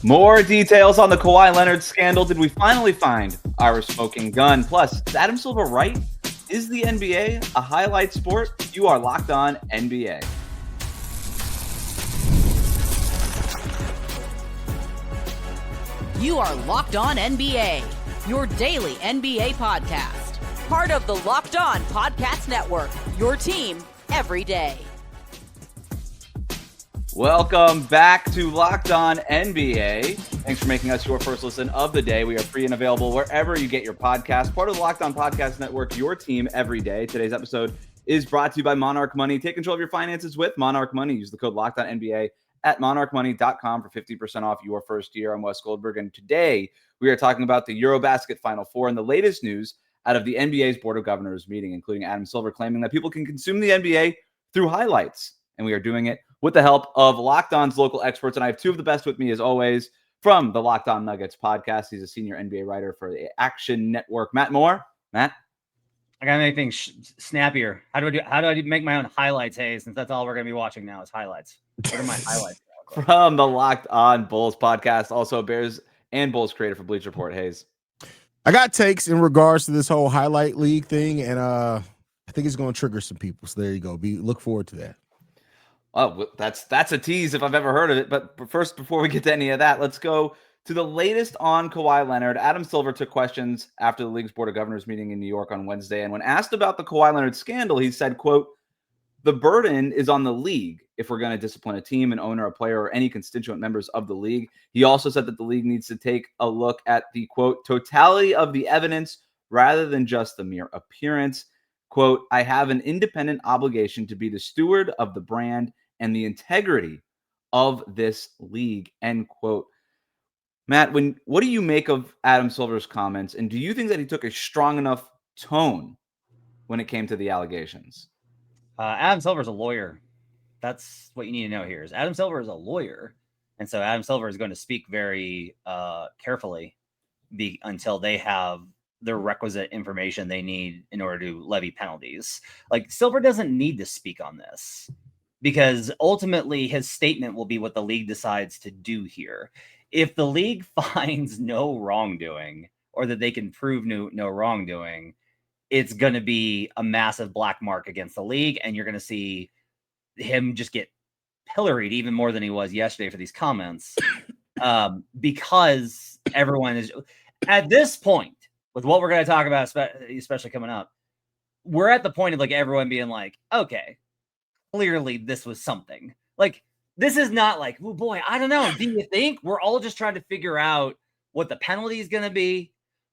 More details on the Kawhi Leonard scandal. Did we finally find our smoking gun? Plus, is Adam Silver right? Is the NBA a highlight sport? You are Locked On NBA. You are Locked On NBA, your daily NBA podcast. Part of the Locked On Podcast Network, your team every day. Welcome back to Locked On NBA. Thanks for making us your first listen of the day. We are free and available wherever you get your podcast. Part of the Locked On Podcast Network, your team every day. Today's episode is brought to you by Monarch Money. Take control of your finances with Monarch Money. Use the code Locked On NBA at monarchmoney.com for 50% off your first year. I'm Wes Goldberg, and today we are talking about the EuroBasket Final Four and the latest news out of the NBA's Board of Governors meeting, including Adam Silver claiming that people can consume the NBA through highlights, and we are doing it with the help of Locked On's local experts. And I have two of the best with me, as always, from the Locked On Nuggets podcast. He's a senior NBA writer for the Action Network. Matt Moore. Matt? I got to make things snappier. How do I make my own highlights, Haize, since that's all we're going to be watching now is highlights? What are my highlights? From the Locked On Bulls podcast, also Bears and Bulls creator for Bleacher Report, Haize. I got takes in regards to this whole highlight league thing, and I think it's going to trigger some people. So there you go. Look forward to that. Oh, that's a tease if I've ever heard of it. But first, before we get to any of that, let's go to the latest on Kawhi Leonard. Adam Silver took questions after the league's Board of Governors meeting in New York on Wednesday. And when asked about the Kawhi Leonard scandal, he said, quote, "The burden is on the league if we're going to discipline a team, an owner, a player, or any constituent members of the league." He also said that the league needs to take a look at the, quote, "totality of the evidence rather than just the mere appearance." Quote, "I have an independent obligation to be the steward of the brand and the integrity of this league," end quote. Matt, what do you make of Adam Silver's comments, and do you think that he took a strong enough tone when it came to the allegations? Adam Silver is a lawyer. That's what you need to know here. Is Adam Silver is a lawyer, and so Adam Silver is going to speak very carefully until they have the requisite information they need in order to levy penalties. Like, Silver doesn't need to speak on this because ultimately his statement will be what the league decides to do here. If the league finds no wrongdoing or that they can prove no wrongdoing, it's going to be a massive black mark against the league, and you're going to see him just get pilloried even more than he was yesterday for these comments, because everyone is at this point with what we're going to talk about, especially coming up. We're at the point of like everyone being like, okay, clearly this was something. Like, this is not like, oh boy, I don't know. Do you think? We're all just trying to figure out what the penalty is going to be,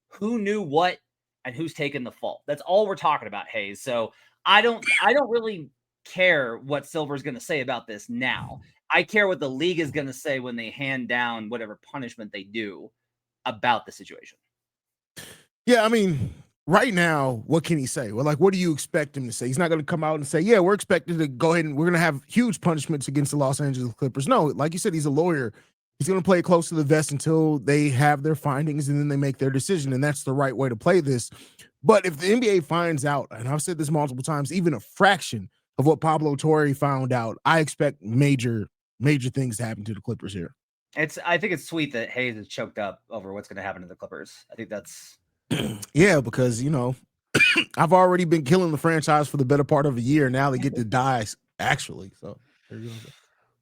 who knew what, and who's taking the fault. That's all we're talking about, Haize. So I don't really care what Silver's going to say about this now. I care what the league is going to say when they hand down whatever punishment they do about the situation. Yeah, I mean, right now, what can he say? Well, like, what do you expect him to say? He's not going to come out and say, yeah, we're expected to go ahead and we're going to have huge punishments against the Los Angeles Clippers. No, like you said, he's a lawyer. He's going to play it close to the vest until they have their findings and then they make their decision. And that's the right way to play this. But if the NBA finds out, and I've said this multiple times, even a fraction of what Pablo Torre found out, I expect major things to happen to the Clippers here. I think it's sweet that Haize is choked up over what's going to happen to the Clippers. I think that's yeah, because, you know, I've already been killing the franchise for the better part of a year. Now they get to die, actually. So there you go.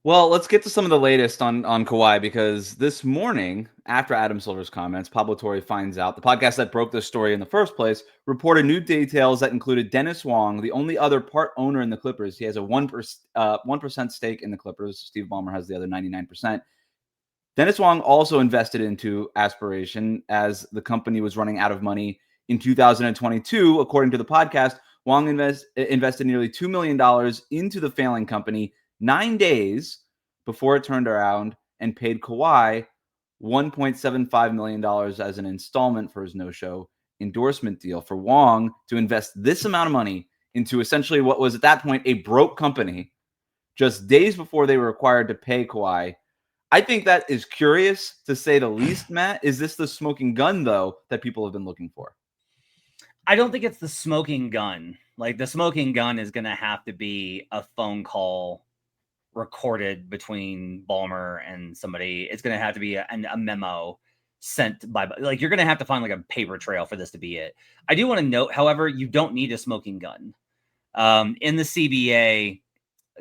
Well, let's get to some of the latest on Kawhi, because this morning, after Adam Silver's comments, Pablo Torre finds out. The podcast that broke this story in the first place reported new details that included Dennis Wong, the only other part owner in the Clippers. He has a 1% stake in the Clippers. Steve Ballmer has the other 99%. Dennis Wong also invested into Aspiration as the company was running out of money in 2022. According to the podcast, Wong invested nearly $2 million into the failing company 9 days before it turned around and paid Kawhi $1.75 million as an installment for his no-show endorsement deal. For Wong to invest this amount of money into essentially what was at that point a broke company just days before they were required to pay Kawhi, I think that is curious, to say the least, Matt. Is this the smoking gun, though, that people have been looking for? I don't think it's the smoking gun. Like, the smoking gun is going to have to be a phone call recorded between Ballmer and somebody. It's going to have to be a memo sent by, like, you're going to have to find like a paper trail for this to be it. I do want to note, however, you don't need a smoking gun. In the CBA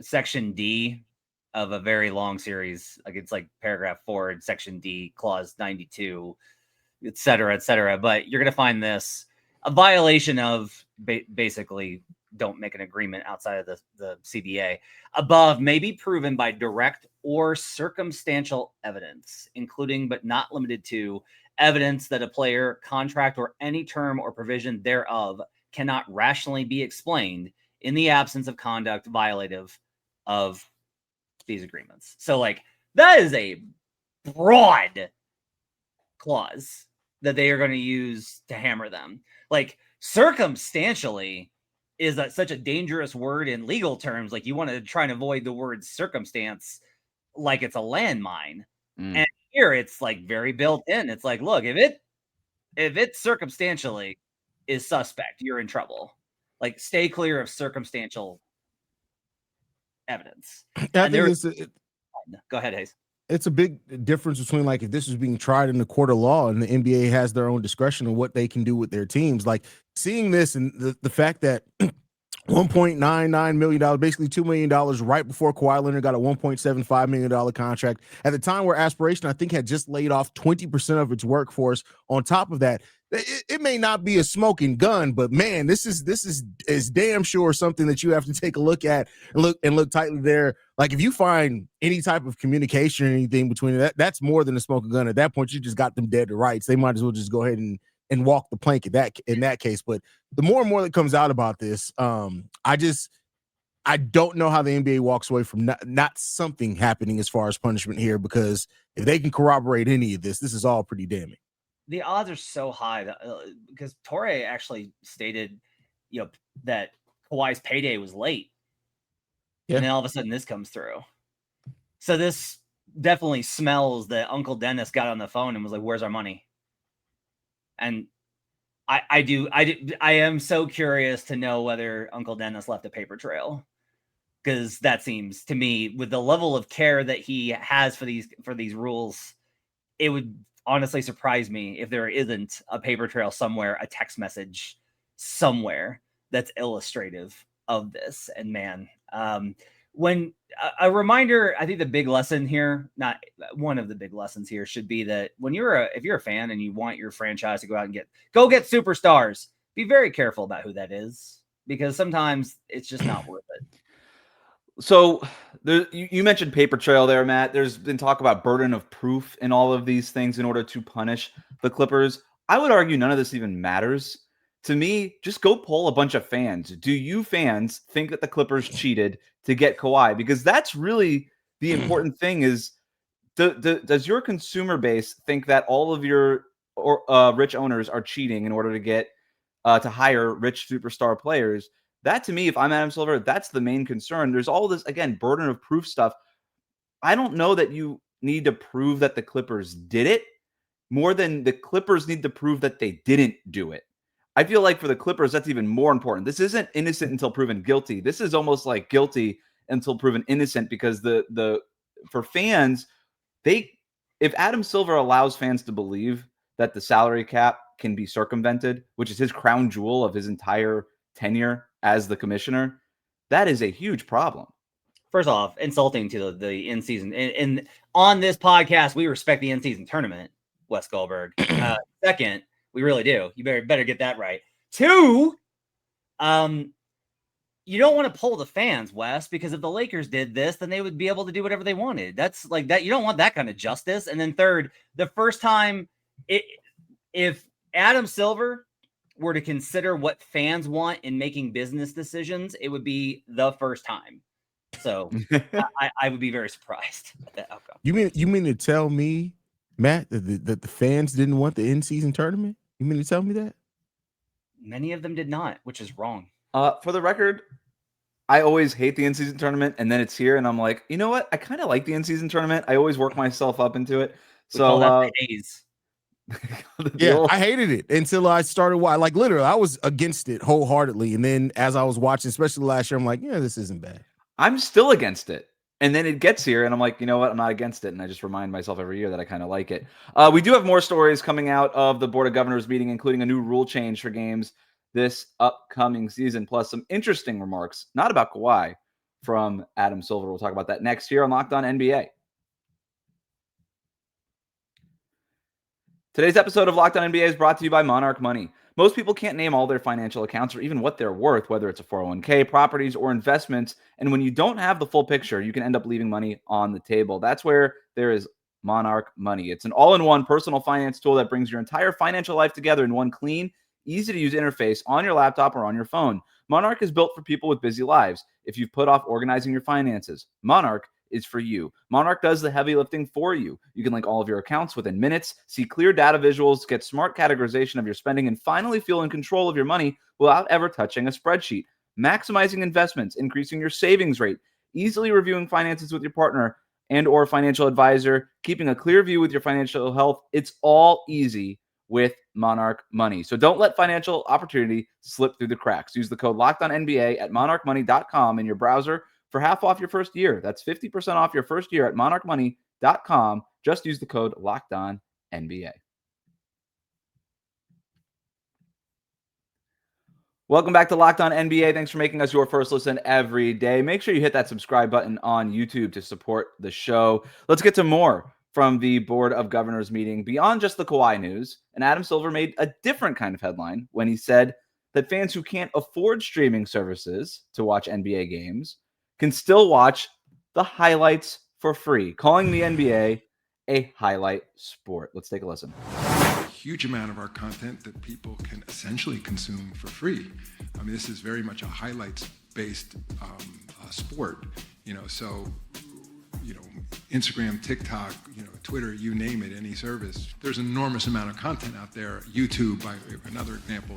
section D of a very long series, like it's like paragraph 4, section D, clause 92, et cetera, but you're going to find this a violation of basically don't make an agreement outside of the CBA above may be proven by direct or circumstantial evidence, including but not limited to evidence that a player, contract, or any term or provision thereof cannot rationally be explained in the absence of conduct violative of these agreements. So like that is a broad clause that they are going to use to hammer them. Like circumstantially is such a dangerous word in legal terms. Like you want to try and avoid the word circumstance like it's a landmine. And here it's like very built in. It's like, look, if it circumstantially is suspect, you're in trouble. Like stay clear of circumstantial evidence. I think go ahead, Haize. It's a big difference between like if this is being tried in the court of law and the NBA has their own discretion of what they can do with their teams. Like seeing this and the fact that $1.99 million, basically $2 million right before Kawhi Leonard got a $1.75 million contract at the time where Aspiration, I think, had just laid off 20% of its workforce. On top of that, it may not be a smoking gun, but man, this is damn sure something that you have to take a look at and look tightly there. Like if you find any type of communication or anything between that, that's more than a smoking gun. At that point, you just got them dead to rights. They might as well just go ahead and walk the plank in that case. But the more and more that comes out about this, I don't know how the NBA walks away from not something happening as far as punishment here, because if they can corroborate any of this, this is all pretty damning. The odds are so high that, because Torre actually stated, that Kawhi's payday was late. Yeah. And then all of a sudden this comes through. So this definitely smells that Uncle Dennis got on the phone and was like, where's our money? And I am so curious to know whether Uncle Dennis left a paper trail, because that seems to me, with the level of care that he has for these rules, it would honestly surprise me if there isn't a paper trail somewhere, a text message somewhere that's illustrative of this. And man, when a reminder, I think the big lesson here, not one of the big lessons here, should be that when if you're a fan and you want your franchise to go out and get superstars, be very careful about who that is, because sometimes it's just not worth it. So you mentioned paper trail there, Matt. There's been talk about burden of proof in all of these things in order to punish the Clippers. I would argue none of this even matters. To me, just go poll a bunch of fans. Do you fans think that the Clippers cheated to get Kawhi? Because that's really the important thing is, does your consumer base think that all of your rich owners are cheating in order to get to hire rich superstar players? That, to me, if I'm Adam Silver, that's the main concern. There's all this, again, burden of proof stuff. I don't know that you need to prove that the Clippers did it more than the Clippers need to prove that they didn't do it. I feel like for the Clippers, that's even more important. This isn't innocent until proven guilty. This is almost like guilty until proven innocent, because for fans, if Adam Silver allows fans to believe that the salary cap can be circumvented, which is his crown jewel of his entire tenure as the commissioner, that is a huge problem. First off, insulting to the in-season. And on this podcast, we respect the in-season tournament, Wes Goldberg. Second, we really do. You better get that right. 2, you don't want to poll the fans, Wes, because if the Lakers did this, then they would be able to do whatever they wanted. That's like that. You don't want that kind of justice. And then third, the first time, if Adam Silver were to consider what fans want in making business decisions, it would be the first time. So I would be very surprised at that outcome. You mean to tell me, Matt, that the fans didn't want the in-season tournament? You mean to tell me that? Many of them did not, which is wrong. For the record, I always hate the in-season tournament, and then it's here, and I'm like, you know what? I kind of like the in-season tournament. I always work myself up into it. We call that the Haize. Yeah, I hated it until I started watching. Like literally, I was against it wholeheartedly, and then as I was watching, especially last year, I'm like, yeah, this isn't bad. I'm still against it, And then it gets here, and I'm like, you know what? I'm not against it. And I just remind myself every year that I kind of like it. We do have more stories coming out of the Board of Governors meeting, including a new rule change for games this upcoming season, plus some interesting remarks, not about Kawhi, from Adam Silver. We'll talk about that next here on Locked On NBA. Today's episode of Locked On NBA is brought to you by Monarch Money. Most people can't name all their financial accounts or even what they're worth, whether it's a 401k, properties, or investments. And when you don't have the full picture, you can end up leaving money on the table. That's where there is Monarch Money. It's an all-in-one personal finance tool that brings your entire financial life together in one clean, easy-to-use interface on your laptop or on your phone. Monarch is built for people with busy lives. If you've put off organizing your finances, Monarch is for you. Monarch does the heavy lifting for you. You can link all of your accounts within minutes, see clear data visuals, get smart categorization of your spending, and finally feel in control of your money without ever touching a spreadsheet. Maximizing investments, increasing your savings rate, easily reviewing finances with your partner and or financial advisor, keeping a clear view with your financial health. It's all easy with Monarch Money. So don't let financial opportunity slip through the cracks. Use the code LOCKEDONNBA at monarchmoney.com in your browser for half off your first year. That's 50% off your first year at monarchmoney.com. Just use the code LOCKEDONNBA. Welcome back to Locked On NBA. Thanks for making us your first listen every day. Make sure you hit that subscribe button on YouTube to support the show. Let's get to more from the Board of Governors meeting beyond just the Kawhi news. And Adam Silver made a different kind of headline when he said that fans who can't afford streaming services to watch NBA games can still watch the highlights for free, calling the NBA a highlight sport. Let's take a listen. Huge amount of our content that people can essentially consume for free. I mean, this is very much a highlights-based sport, so, Instagram, TikTok, Twitter, you name it, any service. There's an enormous amount of content out there. YouTube, by another example,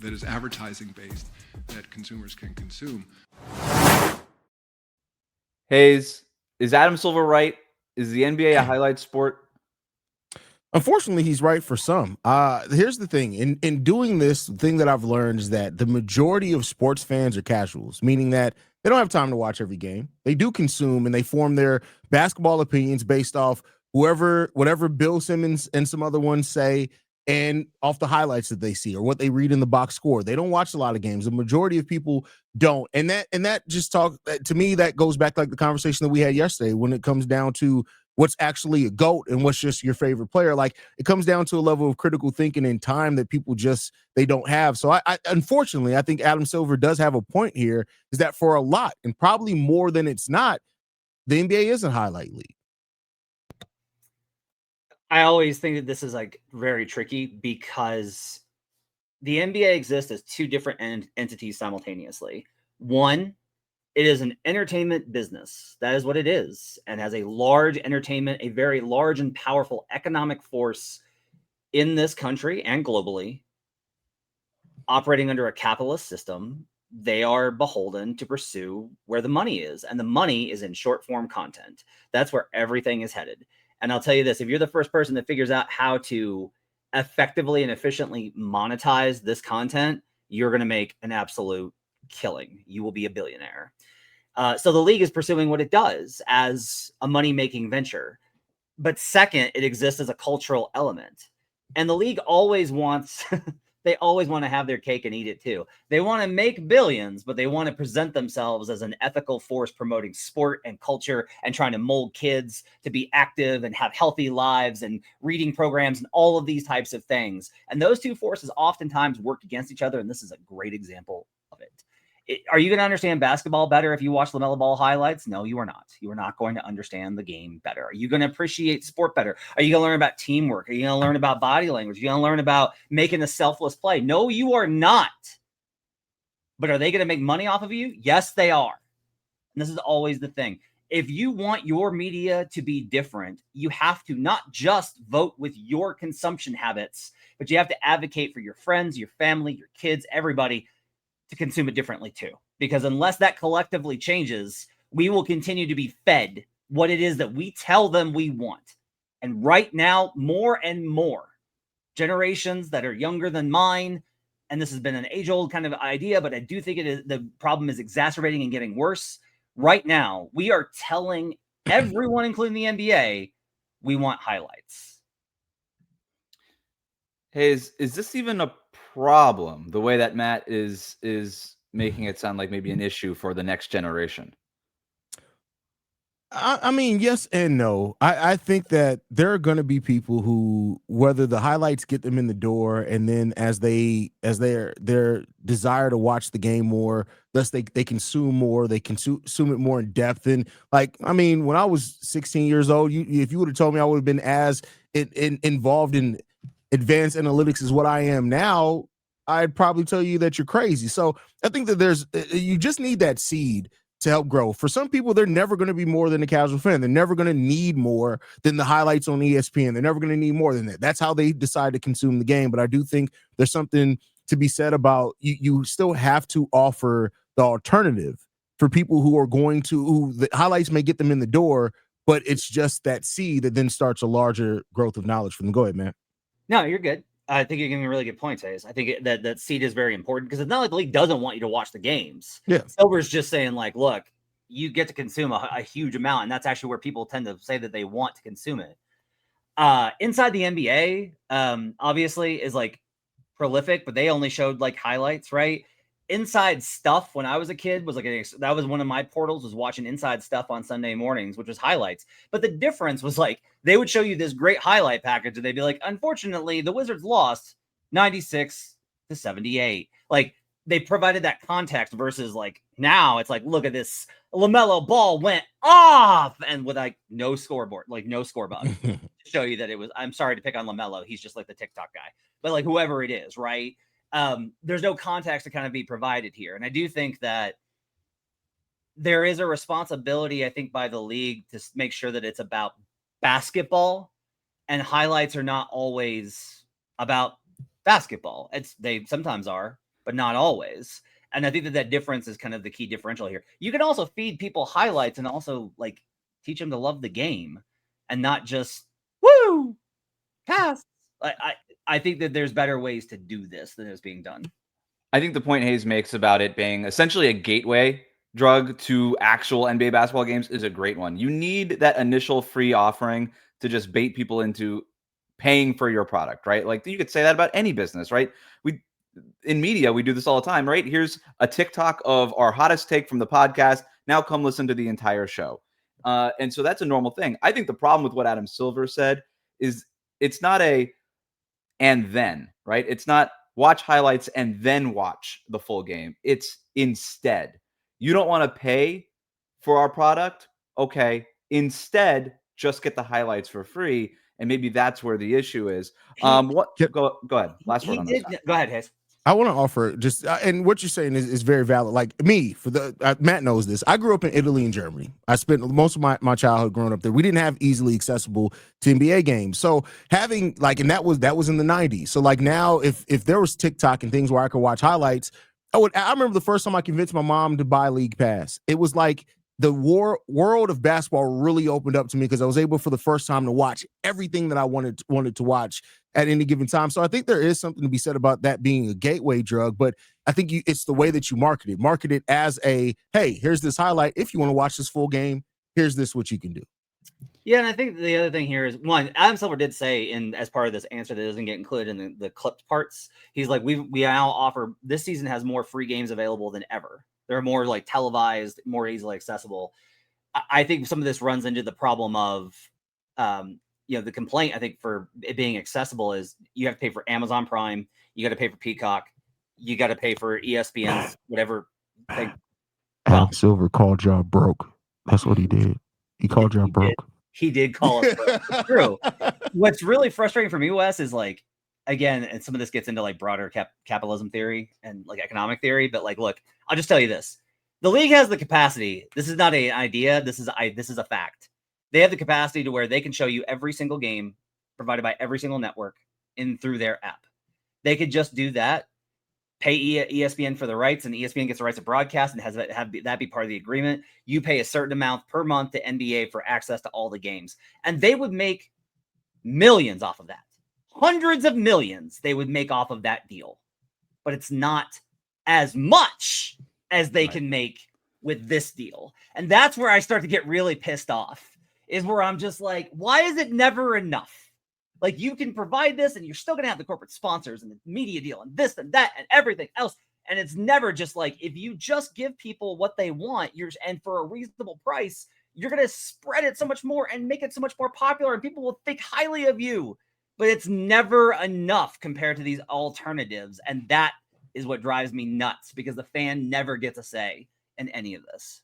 that is advertising-based that consumers can consume. Haize, is Adam Silver right? Is the NBA a highlight sport? Unfortunately, he's right for some. Here's the thing. In doing this, the thing that I've learned is that the majority of sports fans are casuals, meaning that they don't have time to watch every game. They do consume, and they form their basketball opinions based off whatever Bill Simmons and some other ones say, and off the highlights that they see or what they read in the box score. They don't watch a lot of games. The majority of people don't. And that just to me, that goes back like the conversation that we had yesterday when it comes down to what's actually a GOAT and what's just your favorite player. Like, it comes down to a level of critical thinking and time that people they don't have. So I unfortunately, I think Adam Silver does have a point here, is that for a lot, and probably more than it's not, the NBA is a highlight league. I always think that this is like very tricky because the NBA exists as two different entities simultaneously. One, it is an entertainment business. That is what it is, and has a large entertainment, a very large and powerful economic force in this country and globally, operating under a capitalist system. They are beholden to pursue where the money is, and the money is in short form content. That's where everything is headed. And I'll tell you this, if you're the first person that figures out how to effectively and efficiently monetize this content, you're going to make an absolute killing. You will be a billionaire. So the league is pursuing what it does as a money-making venture. But second, it exists as a cultural element. And the league always wants, they always want to have their cake and eat it too. They want to make billions, but they want to present themselves as an ethical force promoting sport and culture and trying to mold kids to be active and have healthy lives and reading programs and all of these types of things. And those two forces oftentimes work against each other. And this is a great example of it. Are you going to understand basketball better if you watch LaMelo Ball highlights? No, you are not. You are not going to understand the game better. Are you going to appreciate sport better? Are you going to learn about teamwork? Are you going to learn about body language? Are you going to learn about making a selfless play? No, you are not. But are they going to make money off of you? Yes, they are. And this is always the thing. If you want your media to be different, you have to not just vote with your consumption habits, but you have to advocate for your friends, your family, your kids, everybody, to consume it differently too. Because unless that collectively changes, we will continue to be fed what it is that we tell them we want. And right now, more and more generations that are younger than mine, and this has been an age-old kind of idea, but I do think the problem is exacerbating and getting worse. Right now, we are telling everyone, including the NBA, we want highlights. Hey, is this even a problem? The way that Matt is making it sound like maybe an issue for the next generation. I mean, yes and no. I think that there are going to be people who, whether the highlights get them in the door, and then as their desire to watch the game more, thus they consume more, they consume it more in depth. And like, I mean, when I was 16 years old, if you would have told me I would have been as involved in advanced analytics as what I am now, I'd probably tell you that you're crazy. So I think that you just need that seed to help grow. For some people, they're never going to be more than a casual fan. They're never going to need more than the highlights on ESPN. They're never going to need more than that. That's how they decide to consume the game. But I do think there's something to be said about you still have to offer the alternative for people who the highlights may get them in the door, but it's just that seed that then starts a larger growth of knowledge for them. Go ahead, man. No, you're good. I think you're giving a really good point, Haize. I think that seed is very important because it's not like the league doesn't want you to watch the games. Yeah. Silver's just saying, like, look, you get to consume a huge amount, and that's actually where people tend to say that they want to consume it. Inside the NBA, obviously, is like prolific, but they only showed like highlights, right? Inside Stuff when I was a kid was that was one of my portals, was watching Inside Stuff on Sunday mornings, which was highlights. But the difference was like they would show you this great highlight package and they'd be like, unfortunately, the Wizards lost 96-78. Like they provided that context versus like now it's like, look at this, LaMelo Ball went off and with like no scoreboard, like no score button to show you that it was, I'm sorry to pick on LaMelo. He's just like the TikTok guy, but like whoever it is, right? There's no context to kind of be provided here. And I do think that there is a responsibility, I think, by the league to make sure that it's about basketball and highlights are not always about basketball. They sometimes are, but not always. And I think that difference is kind of the key differential here. You can also feed people highlights and also like teach them to love the game and not just woo pass. I think that there's better ways to do this than is being done. I think the point Haize makes about it being essentially a gateway drug to actual NBA basketball games is a great one. You need that initial free offering to just bait people into paying for your product, right? Like you could say that about any business, right? In media, we do this all the time, right? Here's a TikTok of our hottest take from the podcast. Now come listen to the entire show. And so that's a normal thing. I think the problem with what Adam Silver said is it's not and then, right? It's not watch highlights and then watch the full game. It's instead. You don't want to pay for our product? Okay. Instead, just get the highlights for free. And maybe that's where the issue is. Go ahead. Last word on this. Go ahead, Haize. I want to offer just, and what you're saying is very valid. Like me, Matt knows this. I grew up in Italy and Germany. I spent most of my childhood growing up there. We didn't have easily accessible to NBA games. So having like, and that was in the 90s. So like now, if there was TikTok and things where I could watch highlights, I remember the first time I convinced my mom to buy League Pass. It was like the world of basketball really opened up to me because I was able for the first time to watch everything that I wanted to watch at any given time. So I think there is something to be said about that being a gateway drug, but I think it's the way that you market it as a, hey, here's this highlight. If you want to watch this full game, here's what you can do. Yeah, and I think the other thing here is, one, Adam Silver did say as part of this answer that doesn't get included in the clipped parts, he's like, we now offer, this season has more free games available than ever. They're more like televised, more easily accessible. I think some of this runs into the problem of, the complaint, I think, for it being accessible is you have to pay for Amazon Prime, you got to pay for Peacock, you got to pay for ESPN, whatever thing. Adam Silver called y'all broke. That's what he did. He called y'all broke. He did call us broke. It's true. What's really frustrating for me, Wes, is like, again, and some of this gets into like broader capitalism theory and like economic theory, but like, look, I'll just tell you this. The league has the capacity. This is not an idea. This is a fact. They have the capacity to where they can show you every single game provided by every single network through their app. They could just do that, pay ESPN for the rights, and ESPN gets the rights to broadcast and have that be part of the agreement. You pay a certain amount per month to NBA for access to all the games. And they would make millions off of that. Hundreds of millions they would make off of that deal. But it's not as much as they can make with this deal. And that's where I start to get really pissed off, is where I'm just like, why is it never enough? Like, you can provide this and you're still going to have the corporate sponsors and the media deal and this and that and everything else. And it's never just like, if you just give people what they want, and for a reasonable price, you're going to spread it so much more and make it so much more popular, and people will think highly of you. But it's never enough compared to these alternatives. And that is what drives me nuts, because the fan never gets a say in any of this.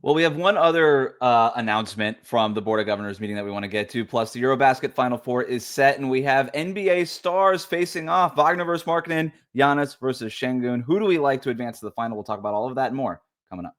Well, we have one other announcement from the Board of Governors meeting that we want to get to. Plus, the EuroBasket Final Four is set, and we have NBA stars facing off. Wagner versus Markkanen, Giannis versus Sengun. Who do we like to advance to the final? We'll talk about all of that and more coming up.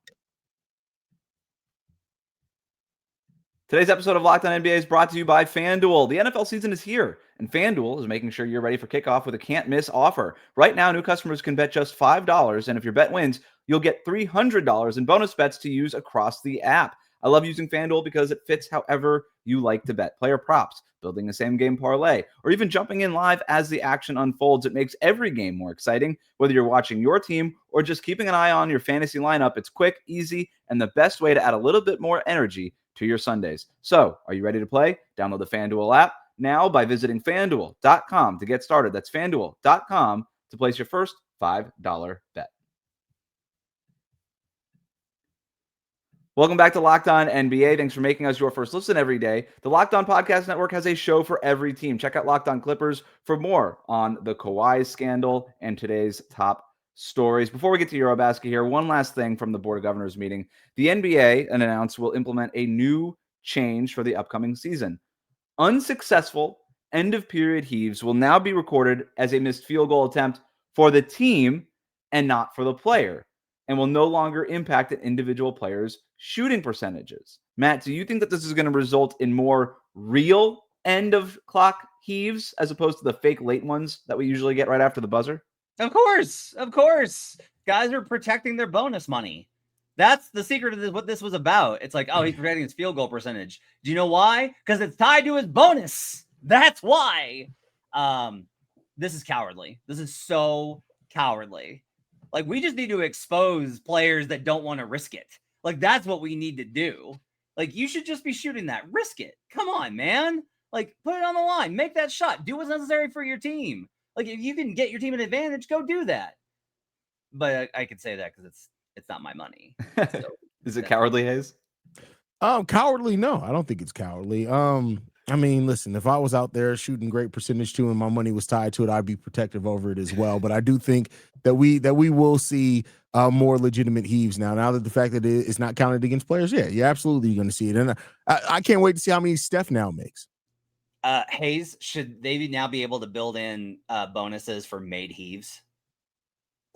Today's episode of Locked On NBA is brought to you by FanDuel. The NFL season is here, and FanDuel is making sure you're ready for kickoff with a can't-miss offer. Right now, new customers can bet just $5, and if your bet wins, you'll get $300 in bonus bets to use across the app. I love using FanDuel because it fits however you like to bet. Player props, building a same-game parlay, or even jumping in live as the action unfolds. It makes every game more exciting. Whether you're watching your team or just keeping an eye on your fantasy lineup, it's quick, easy, and the best way to add a little bit more energy to your Sundays. So, are you ready to play? Download the FanDuel app now by visiting FanDuel.com to get started. That's FanDuel.com to place your first $5 bet. Welcome back to Locked On NBA. Thanks for making us your first listen every day. The Locked On Podcast Network has a show for every team. Check out Locked On Clippers for more on the Kawhi scandal and today's top stories. Before we get to EuroBasket here, one last thing from the Board of Governors meeting. The NBA announced will implement a new change for the upcoming season. Unsuccessful end-of-period heaves will now be recorded as a missed field goal attempt for the team and not for the player, and will no longer impact an individual player's shooting percentages. Matt, do you think that this is going to result in more real end-of-clock heaves as opposed to the fake late ones that we usually get right after the buzzer? Of course. Guys are protecting their bonus money. That's the secret of what this was about. It's like, oh, he's protecting his field goal percentage. Do you know why? Because it's tied to his bonus. That's why. This is cowardly. This is so cowardly. Like, we just need to expose players that don't want to risk it. Like, that's what we need to do. Like, you should just be shooting that. Risk it. Come on, man. Like, put it on the line. Make that shot. Do what's necessary for your team. Like, if you can get your team an advantage, go do that. But I could say that because it's not my money. So, is it cowardly, Haize? Cowardly? No, I don't think it's cowardly. I mean, listen, if I was out there shooting great percentage too and my money was tied to it, I'd be protective over it as well. But I do think that we will see more legitimate heaves now that the fact that it's not counted against players. Yeah, you're absolutely going to see it. And I can't wait to see how many Steph now makes. Haize, should they now be able to build in bonuses for made heaves?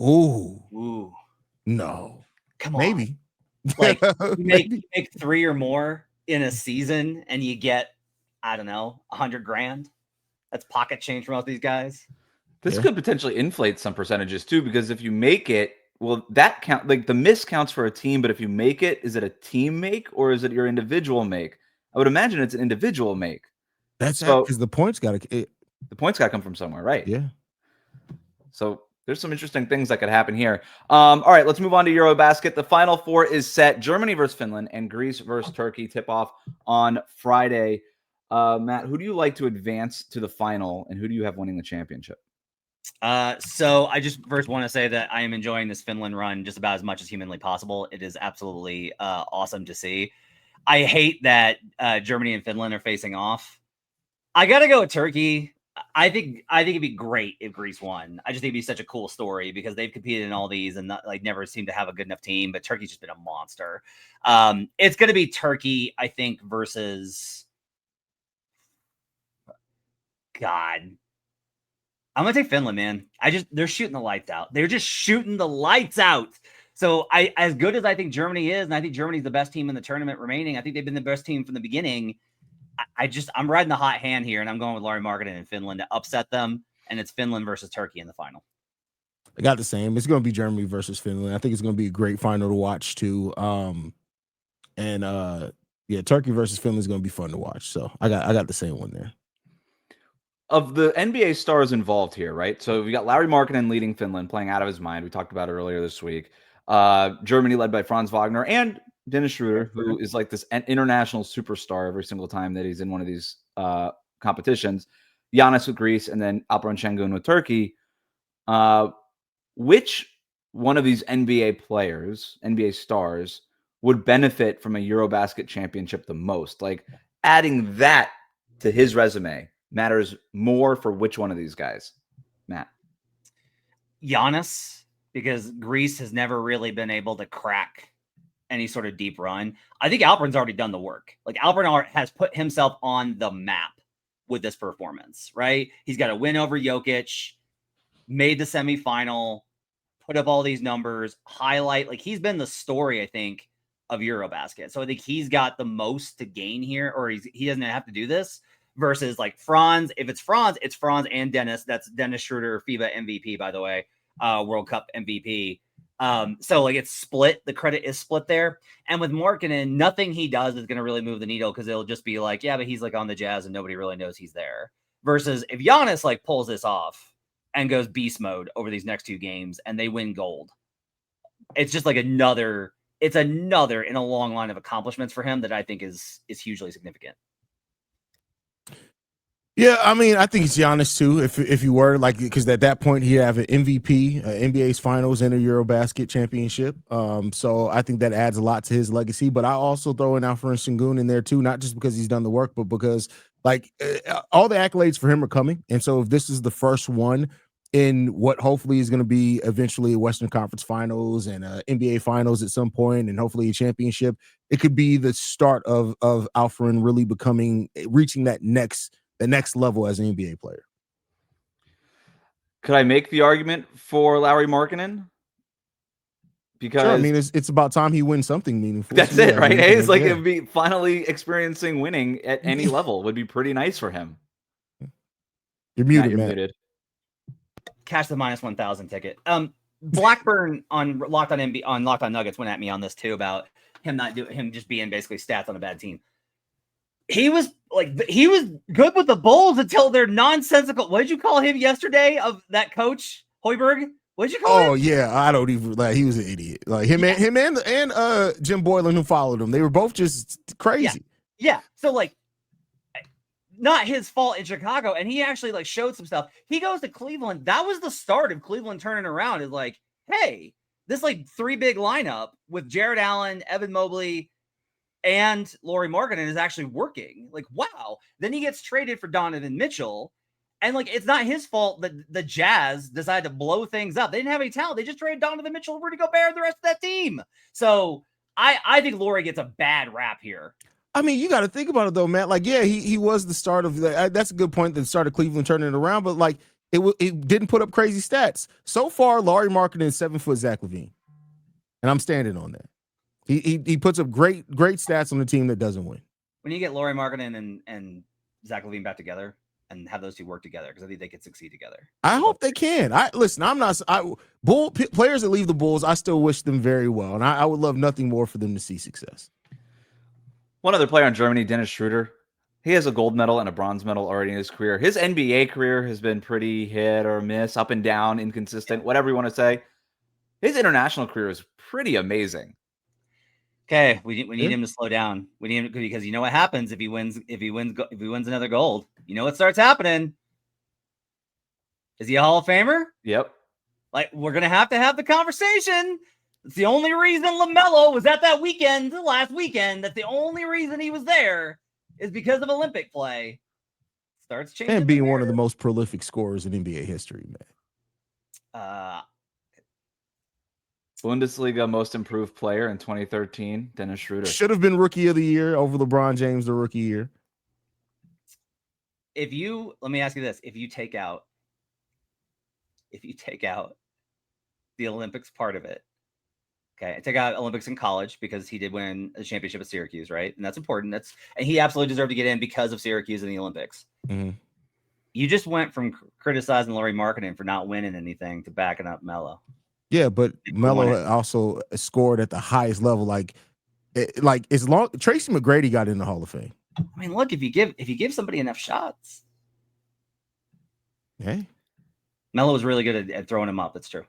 Ooh. No. Come on. Maybe. Like, you make 3 or more in a season and you get, I don't know, $100,000. That's pocket change for most of these guys. This could potentially inflate some percentages too, because if you make it, well, that count, like the miss counts for a team, but if you make it, is it a team make or is it your individual make? I would imagine it's an individual make. That's because the points got to come from somewhere, right? Yeah. So there's some interesting things that could happen here. All right, let's move on to EuroBasket. The Final Four is set. Germany versus Finland and Greece versus Turkey tip off on Friday. Matt, who do you like to advance to the final, and who do you have winning the championship? So I just first want to say that I am enjoying this Finland run just about as much as humanly possible. It is absolutely awesome to see. I hate that Germany and Finland are facing off. I got to go with Turkey. I think it'd be great if Greece won. I just think it'd be such a cool story because they've competed in all these and never seemed to have a good enough team. But Turkey's just been a monster. It's going to be Turkey, I think, versus God. I'm gonna take Finland, man. They're shooting the lights out. They're just shooting the lights out. So as good as I think Germany is, and I think Germany's the best team in the tournament remaining. I think they've been the best team from the beginning. I'm riding the hot hand here, and I'm going with Lauri Markkanen in Finland to upset them. And it's Finland versus Turkey in the final. I got the same. It's going to be Germany versus Finland. I think it's going to be a great final to watch too. Turkey versus Finland is going to be fun to watch. So I got the same one there. Of the NBA stars involved here, right? So we got Lauri Markkanen leading Finland, playing out of his mind. We talked about it earlier this week. Germany led by Franz Wagner and Dennis Schroeder, who is like this international superstar every single time that he's in one of these competitions. Giannis with Greece, and then Alperen Sengun with Turkey. Which one of these NBA players, NBA stars, would benefit from a EuroBasket championship the most? Like, adding that to his resume matters more for which one of these guys, Matt? Giannis, because Greece has never really been able to crack any sort of deep run. I think Alperen's already done the work. Like, Alperen has put himself on the map with this performance, right? He's got a win over Jokic, made the semifinal, put up all these numbers, highlight. Like, he's been the story, I think, of EuroBasket. So I think he's got the most to gain here, or he doesn't have to do this versus like Franz. If it's Franz and Dennis. That's Dennis Schroeder, FIBA MVP, by the way, World Cup MVP. So like it's split. The credit is split there. And with Markkanen, nothing he does is going to really move the needle because it'll just be like, yeah, but he's like on the Jazz and nobody really knows he's there. Versus if Giannis like pulls this off and goes beast mode over these next 2 games and they win gold, it's just like another in a long line of accomplishments for him that I think is hugely significant. Yeah, I mean, I think it's Giannis too. If you were like, because at that point he'd have an MVP, NBA's Finals, and a EuroBasket championship. So I think that adds a lot to his legacy. But I also throw in Alperen Sengun in there too, not just because he's done the work, but because like all the accolades for him are coming. And so if this is the first one in what hopefully is going to be eventually a Western Conference Finals and NBA Finals at some point, and hopefully a championship, it could be the start of Alperen really reaching the next level as an NBA player. Could I make the argument for Lauri Markkanen? Because sure, I mean, it's about time he wins something meaningful. That's it, right? It's like it'd be finally experiencing winning at any level would be pretty nice for him. You're muted, man. Cash the -1,000 ticket. Blackburn on Locked on Nuggets went at me on this too about him just being basically stats on a bad team. He was good with the Bulls until their nonsensical. What did you call him yesterday of that coach Hoiberg? What did you call him? Oh yeah, I don't even like. He was an idiot. Like him and Jim Boylan, who followed him. They were both just crazy. Yeah. So like, not his fault in Chicago, and he actually like showed some stuff. He goes to Cleveland. That was the start of Cleveland turning around. Is like, hey, this like 3 big lineup with Jared Allen, Evan Mobley, and Lauri Markkanen is actually working. Like, wow. Then he gets traded for Donovan Mitchell. And like, it's not his fault that the Jazz decided to blow things up. They didn't have any talent. They just traded Donovan Mitchell, Rudy Gobert, and the rest of that team. So I think Lauri gets a bad rap here. I mean, you got to think about it though, Matt. Like, yeah, he was the start of that's a good point that started Cleveland turning it around, but like it didn't put up crazy stats. So far, Lauri Markkanen is 7-foot Zach LaVine. And I'm standing on that. He puts up great stats on the team that doesn't win. When you get Lauri Markkanen and Zach LaVine back together and have those two work together, because I think they could succeed together. I hope they can. Players that leave the Bulls, I still wish them very well, and I would love nothing more for them to see success. One other player in Germany, Dennis Schroeder. He has a gold medal and a bronze medal already in his career. His NBA career has been pretty hit or miss, up and down, inconsistent, whatever you want to say. His international career is pretty amazing. Okay, we need him to slow down. We need him because you know what happens if he wins another gold. You know what starts happening? Is he a Hall of Famer? Yep. Like, we're gonna have to have the conversation. It's the only reason LaMelo was at that weekend last weekend. That's the only reason he was there is because of Olympic play. Starts changing and being one of the most prolific scorers in NBA history, man. Bundesliga most improved player in 2013, Dennis Schroeder. Should have been rookie of the year over LeBron James the rookie year. Let me ask you this. If you take out the Olympics part of it, okay, take out Olympics in college because he did win a championship at Syracuse, right? And that's important. And he absolutely deserved to get in because of Syracuse in the Olympics. Mm-hmm. You just went from criticizing Lauri Markkanen for not winning anything to backing up Melo. Yeah, but Melo also scored at the highest level. Tracy McGrady got in the Hall of Fame. I mean, look, if you give somebody enough shots, hey, Melo was really good at throwing him up. That's true.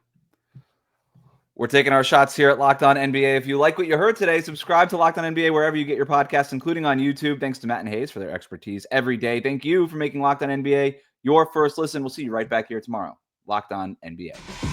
We're taking our shots here at Locked On NBA. If you like what you heard today, subscribe to Locked On NBA wherever you get your podcasts, including on YouTube. Thanks to Matt and Haize for their expertise every day. Thank you for making Locked On NBA your first listen. We'll see you right back here tomorrow. Locked On NBA.